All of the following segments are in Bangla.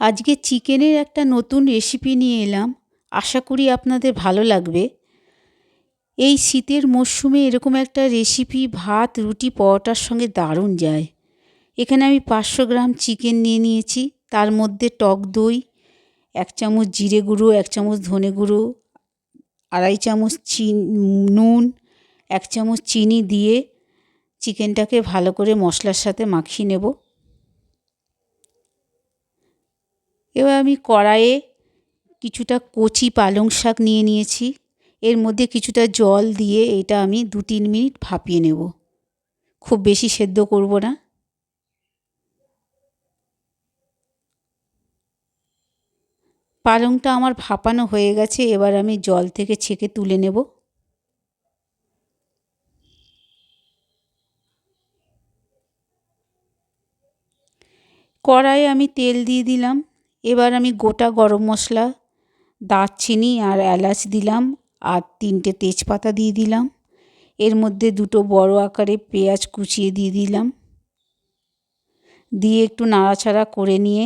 আজকে চিকেনের একটা নতুন রেসিপি নিয়ে এলাম। আশা করি আপনাদের ভালো লাগবে। এই শীতের মরশুমে এরকম একটা রেসিপি ভাত, রুটি, পরোটার সঙ্গে দারুণ যায়। এখানে আমি 500 গ্রাম চিকেন নিয়ে নিয়েছি। তার মধ্যে টক দই, 1 চামচ জিরে গুঁড়ো, 1 চামচ ধনে গুঁড়ো, 2.5 চামচ নুন, 1 চামচ চিনি দিয়ে চিকেনটাকে ভালো করে মশলার সাথে মাখিয়ে নেব। এবার আমি কড়াইয়ে কিছুটা কচি পালং শাক নিয়ে নিয়েছি। এর মধ্যে কিছুটা জল দিয়ে এটা আমি 2-3 মিনিট ভাপিয়ে নেব। খুব বেশি সেদ্ধ করব না। পালংটা আমার ভাপানো হয়ে গেছে। এবার আমি জল থেকে ছেঁকে তুলে নেব। কড়াইয়ে আমি তেল দিয়ে দিলাম। এবার আমি গোটা গরম মশলা, দারচিনি আর এলাচ দিলাম, আর 3টে তেজপাতা দিয়ে দিলাম। এর মধ্যে 2টো বড় আকারে পেঁয়াজ কুচিয়ে দিয়ে দিলাম। দিয়ে একটু নাড়াচাড়া করে নিয়ে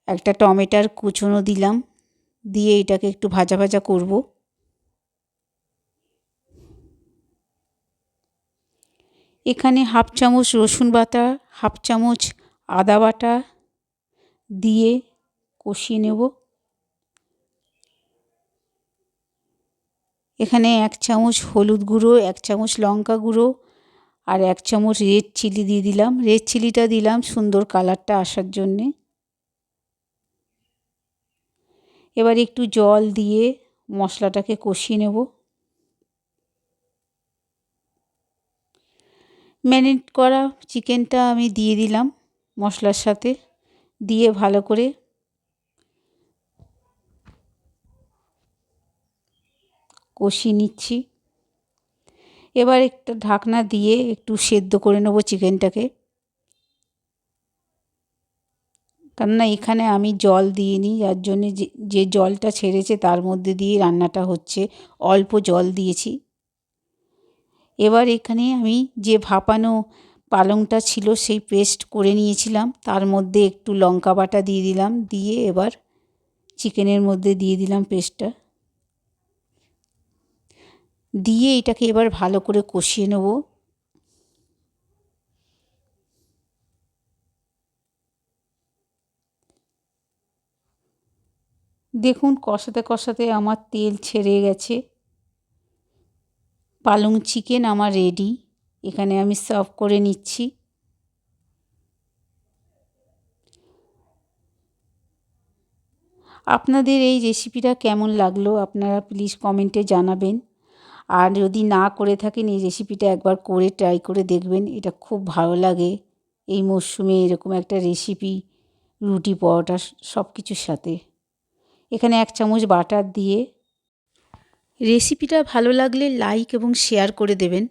একটা টমেটোর কুচনো দিলাম। দিয়ে এটাকে একটু ভাজা ভাজা করব। এখানে 1/2 চামচ রসুন বাটা, 1/2 চামচ আদা বাটা দিয়ে কষিয়ে নেব। এখানে 1 চামচ হলুদ গুঁড়ো, 1 চামচ লঙ্কা গুঁড়ো আর 1 চামচ রেড চিলি দিয়ে দিলাম। রেড চিলিটা দিলাম সুন্দর কালারটা আসার জন্যে। এবার একটু জল দিয়ে মশলাটাকে কষিয়ে নেব। ম্যারিনেট করা চিকেনটা আমি দিয়ে দিলাম মশলার সাথে, দিয়ে ভালো করে কষিয়ে নিচ্ছি। এবার একটা ঢাকনা দিয়ে একটু সেদ্ধ করে নেব চিকেনটাকে, কেননা এখানে আমি জল দিইনি, যার জন্যে যে জলটা ছেড়েছে তার মধ্যে দিয়ে রান্নাটা হচ্ছে। অল্প জল দিয়েছি। এবার এখানে আমি যে ভাপানো পালংটা ছিল সেই পেস্ট করে নিয়েছিলাম, তার মধ্যে একটু লঙ্কা বাটা দিয়ে দিলাম। দিয়ে এবার চিকেনের মধ্যে দিয়ে দিলাম পেস্টটা। দিয়ে এটাকে এবার ভালো করে কষিয়ে নেব। দেখুন কষাতে কষাতে আমার তেল ছেড়ে গেছে। পালং চিকেন আমার রেডি। এখানে আমি সার্ভ করে নিচ্ছি। আপনাদের এই রেসিপিটা কেমন লাগলো আপনারা প্লিজ কমেন্টে জানাবেন। আর যদি না করে থাকেন এই রেসিপিটা একবার করে ট্রাই করে দেখবেন। এটা খুব ভালো লাগে এই মরশুমে এরকম একটা রেসিপি রুটি, পরোটা সব কিছুর সাথে। এখানে 1 চামচ বাটার দিয়ে। রেসিপিটা ভালো লাগলে লাইক এবং শেয়ার করে দেবেন।